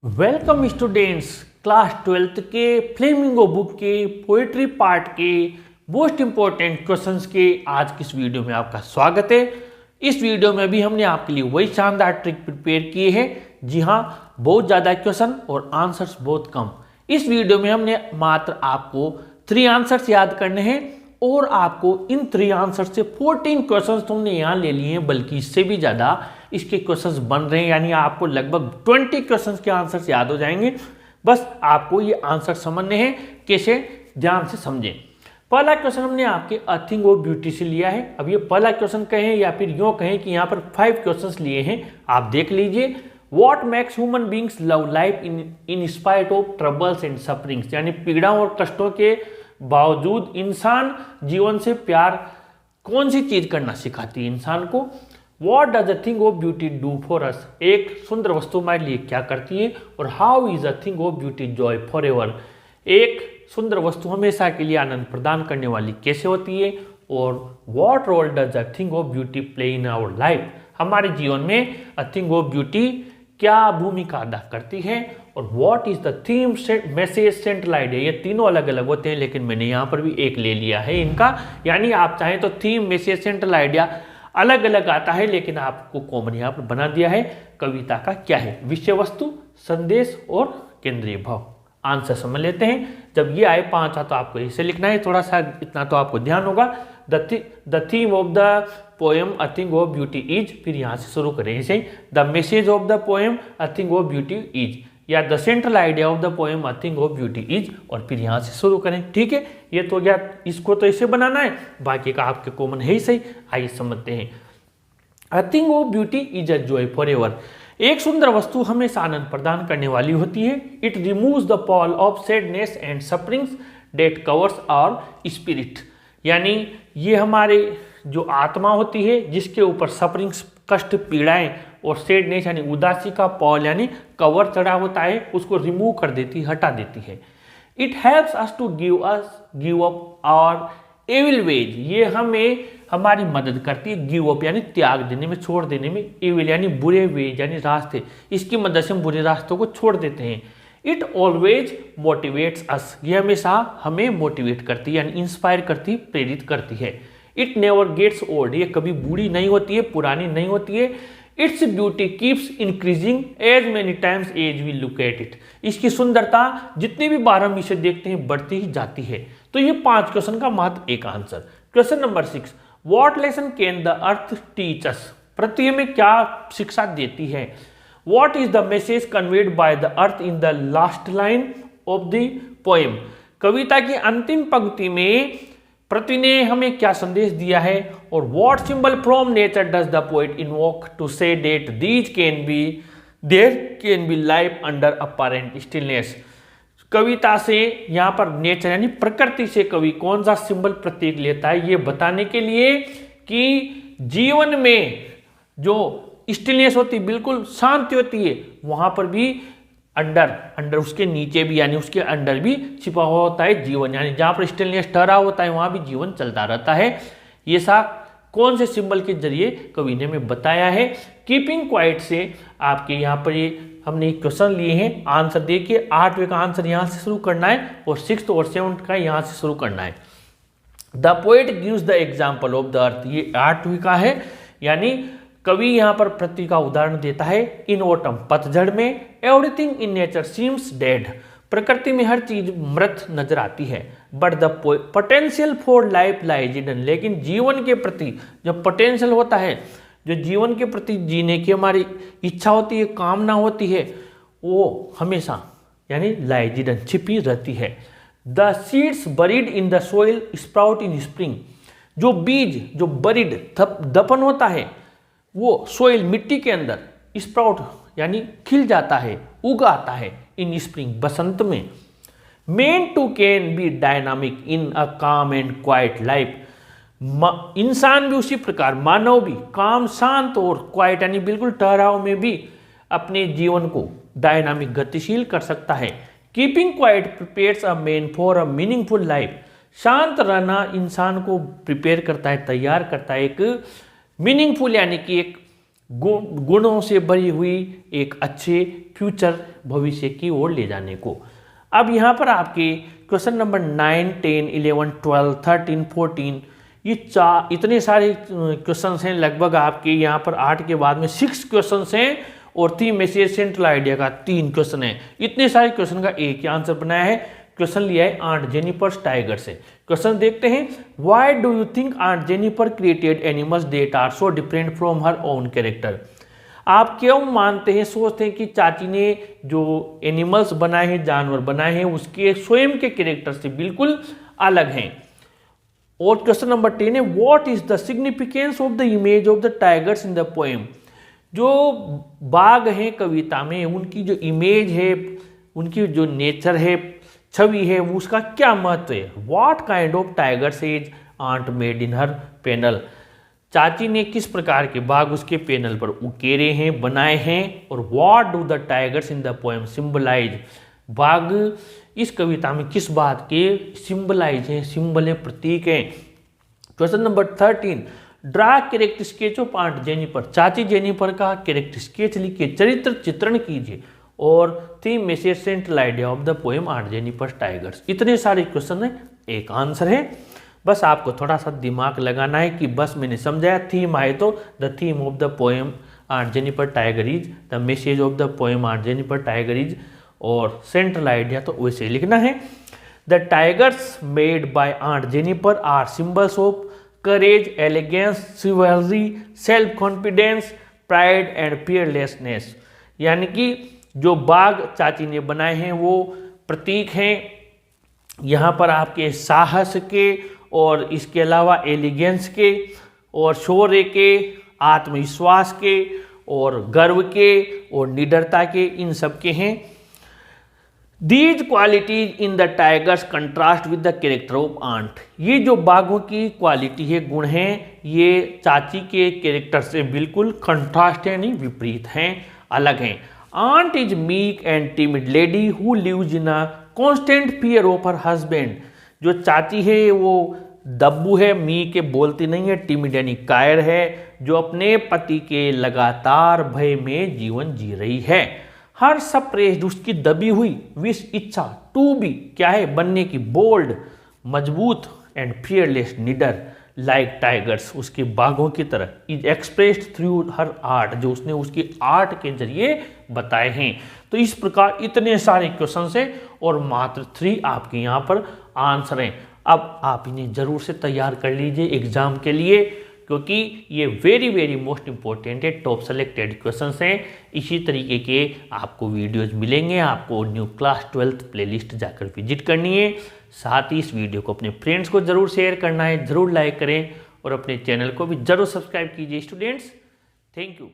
Welcome students, class 12th के flamingo book के poetry part के मोस्ट इंपॉर्टेंट क्वेश्चंस के आज की इस वीडियो में आपका स्वागत है। इस वीडियो में भी हमने आपके लिए वही शानदार ट्रिक प्रिपेयर किए हैं। जी हाँ, बहुत ज़्यादा क्वेश्चन और आंसर्स बहुत कम। इस वीडियो में हमने मात्र आपको 3 आंसर्स याद करने हैं और आपको इन 3 आंसर से 14 क्वेश्चंस तुमने यहाँ ले लिए हैं, बल्कि इससे भी ज़्यादा इसके क्वेश्चंस बन रहे हैं। यानी आपको लगभग 20 क्वेश्चंस के आंसर्स याद हो जाएंगे। बस आपको ये आंसर समझने हैं, कैसे ध्यान से समझें। पहला क्वेश्चन हमने आपके अ थिंग ऑफ ब्यूटी से लिया है। अब ये पहला क्वेश्चन कहें या फिर यूँ कहें कि यहाँ पर 5 क्वेश्चंस लिए हैं, आप देख लीजिए। What makes human beings love life in spite of troubles and sufferings, यानी पीड़ाओं और कष्टों के बावजूद इंसान जीवन से प्यार कौन सी चीज करना सिखाती है इंसान को। What does a thing of beauty do for us, एक सुंदर वस्तु हमारे लिए क्या करती है। और how is a thing of beauty Joy for ever, एक सुंदर वस्तु हमेशा के लिए आनंद प्रदान करने वाली कैसे होती है। और what role does a thing of beauty play in our life, हमारे जीवन में अ थिंग ऑफ ब्यूटी क्या भूमिका अदा करती है। और what is the theme message central idea, ये तीनों अलग अलग होते हैं लेकिन मैंने यहाँ पर भी एक ले लिया है इनका। यानी आप चाहें तो थीम मैसेज सेंट्रल आइडिया अलग अलग आता है, लेकिन आपको कॉमन यहाँ पर बना दिया है। कविता का क्या है, विषय वस्तु, संदेश और केंद्रीय भाव। आंसर समझ लेते हैं। जब ये आए 5 तो आपको इसे लिखना है, थोड़ा सा इतना तो आपको ध्यान होगा। The theme of the poem a thing of beauty is, फिर यहाँ से शुरू करें इसे। The message of the poem a thing of beauty is, या the central idea of the poem a thing of beauty is, और फिर यहाँ से शुरू करें। ठीक है, ये तो गया, इसको तो इसे बनाना है, बाकी का आपके कॉमन है ही सही। आइए समझते हैं। अ thing of beauty is a joy for ever, एक सुंदर वस्तु हमेशा आनंद प्रदान करने वाली होती है। It removes the pall of sadness and sufferings that covers our spirit, यानी ये हमारे जो आत्मा होती है जिसके ऊपर सफरिंग्स कष्ट पीड़ाएं और सैडनेस यानी उदासी का पॉल यानी कवर चढ़ा होता है, उसको रिमूव कर देती, हटा देती है। It helps us to give up our evil ways, ये हमें हमारी मदद करती है। गिव अप यानी त्याग देने में, छोड़ देने में। एविल यानी बुरे वेज यानी रास्ते, इसकी मदद से हम बुरे रास्तों को छोड़ देते हैं। इट ऑलवेज मोटिवेट्स अस, ये हमेशा हमें मोटिवेट करती है यानी इंस्पायर करती, प्रेरित करती है। इट नेवर गेट्स ओल्ड, ये कभी बूढ़ी नहीं होती है, पुरानी नहीं होती है। Its beauty keeps increasing as many times as we look at it, इसकी सुंदरता जितनी भी बार हम इसे देखते हैं बढ़ती ही जाती है। तो ये 5 क्वेश्चन का मात्र एक answer. Question number 6, what lesson can the earth teach us, पृथ्वी हमें क्या शिक्षा देती है। What is the message conveyed by the earth in the last line of the poem, कविता की अंतिम पंक्ति में पृथ्वी ने हमें क्या संदेश दिया है। और what symbol from nature does the poet invoke to say that these there can be life under apparent stillness, कविता से यहाँ पर नेचर यानी प्रकृति से कवि कौन सा सिंबल प्रतीक लेता है, ये बताने के लिए कि जीवन में जो स्टिलनेस होती है, बिल्कुल शांति होती है, वहां पर भी अंडर उसके नीचे भी यानी उसके अंडर भी छिपा हुआ होता है जीवन, यानी जहां पर स्टिलनेस ठहरा होता है वहां भी जीवन चलता रहता है। ये सा कौन से सिंबल के जरिए कवि ने हमें बताया है। कीपिंग क्वाइट से आपके यहाँ पर ये हमने क्वेश्चन लिए हैं। आंसर देखिए, 8वें का आंसर यहाँ से शुरू करना है और 6th और 7th का यहाँ से शुरू करना है। The poet gives the example of the earth, ये 8वीं का है, यानी कवि यहाँ पर पृथ्वी का उदाहरण देता है। इन ऑटम, पतझड़ में, everything in nature seems dead, प्रकृति में हर चीज मृत नजर आती है। But the potential for life lies hidden, लेकिन जीवन के प्रति जो पोटेंशियल होता है, जो जीवन के प्रति जीने की हमारी इच्छा होती है, कामना होती है, वो हमेशा यानी लाइज हिडन छिपी रहती है। The seeds buried in the soil sprout in spring, जो बीज जो बरीड दफन होता है वो सोइल मिट्टी के अंदर स्प्राउट यानी खिल जाता है, उग आता है इन स्प्रिंग बसंत में। Man too can be dynamic in a calm and quite life, इंसान भी उसी प्रकार, मानव भी काम, शांत और क्वाइट यानी बिल्कुल ठहराव में भी अपने जीवन को डायनामिक गतिशील कर सकता है। Keeping quiet prepares a man for a meaningful life, शांत रहना इंसान को प्रिपेयर करता है, तैयार करता है एक मीनिंगफुल यानी कि एक गुणों से भरी हुई एक अच्छे फ्यूचर भविष्य की ओर ले जाने को। अब यहाँ पर आपके क्वेश्चन नंबर 9, 10, 11, 12, 13, 14 ये इतने सारे क्वेश्चंस हैं, लगभग आपके यहाँ पर 8 के बाद में 6 क्वेश्चंस हैं और 3 में से सेंट्रल आइडिया का 3 क्वेश्चन है। इतने सारे क्वेश्चन का एक ही आंसर बनाया है। क्वेश्चन लिया है आंट जेनिफर टाइगर से। क्वेश्चन देखते हैं, why do you think Aunt Jennifer created animals that are so different from her own character. आप क्यों मानते हैं, सोचते हैं कि चाची ने जो एनिमल्स बनाए हैं, जानवर बनाए हैं, उसके स्वयं के कैरेक्टर से बिल्कुल अलग हैं। और क्वेश्चन नंबर 10 है, what is the significance of the image of the tigers in the poem. जो बाघ हैं कविता में, उनकी जो इमेज है, उनकी जो नेचर है, छवि है, उसका क्या महत्व है। What kind of tigers is aunt made in her panel. चाची ने किस प्रकार के बाघ उसके पैनल पर उकेरे हैं, बनाए हैं। और what do the tigers in the poem symbolize. बाघ इस कविता में किस बात के सिंबलाइज हैं, सिंबल है, प्रतीक हैं। Question number 13, draw character sketch of Aunt Jennifer. चाची जेनिफर का कैरेक्टर स्केच लिखिए, चरित्र चित्रण कीजिए। और थीम में से central idea of the poem Aunt Jennifer tigers. इतने सारे क्वेश्चन है, एक आंसर है। बस आपको थोड़ा सा दिमाग लगाना है कि बस मैंने समझाया, थीम आए तो the theme of the poem Aunt Jennifer tiger is, the message of the poem Aunt Jennifer tiger is, और सेंट्रल आइडिया तो वैसे लिखना है। The tigers made by Aunt Jennifer are symbols of courage, elegance, chivalry, self confidence, pride and fearlessness. यानी कि जो बाघ चाची ने बनाए हैं वो प्रतीक हैं यहाँ पर आपके साहस के, और इसके अलावा एलिगेंस के, और शौर्य के, आत्मविश्वास के, और गर्व के, और निडरता के, इन सब के हैं। These qualities in the tigers contrast with the character of aunt. ये जो बाघों की क्वालिटी है, गुण हैं, ये चाची के कैरेक्टर से बिल्कुल कंट्रास्ट है, नहीं विपरीत हैं, अलग हैं। Aunt is meek and timid lady who lives in a constant fear of her husband. जो चाची है वो दब्बू है, मीक है, बोलती नहीं है, टिमिड यानी कायर है, जो अपने पति के लगातार भय में जीवन जी रही है। हर सप्रेस्ड उसकी दबी हुई विश, इच्छा, टू बी क्या है, बनने की, बोल्ड मजबूत, एंड फियरलेस निडर, लाइक टाइगर्स उसके बाघों की तरह, is expressed through her art, जो उसने उसकी आर्ट के जरिए बताए हैं। तो इस प्रकार इतने सारे क्वेश्चन हैं और मात्र 3 आपके यहाँ पर आंसर हैं। अब आप इन्हें जरूर से तैयार कर लीजिए एग्जाम के लिए, क्योंकि ये वेरी मोस्ट इंपॉर्टेंट है, टॉप सेलेक्टेड क्वेश्चंस हैं। इसी तरीके के आपको वीडियोज मिलेंगे। आपको न्यू क्लास 12th प्लेलिस्ट जाकर विजिट करनी है। साथ ही इस वीडियो को अपने फ्रेंड्स को जरूर शेयर करना है, जरूर लाइक करें और अपने चैनल को भी जरूर सब्सक्राइब कीजिए स्टूडेंट्स। Thank you.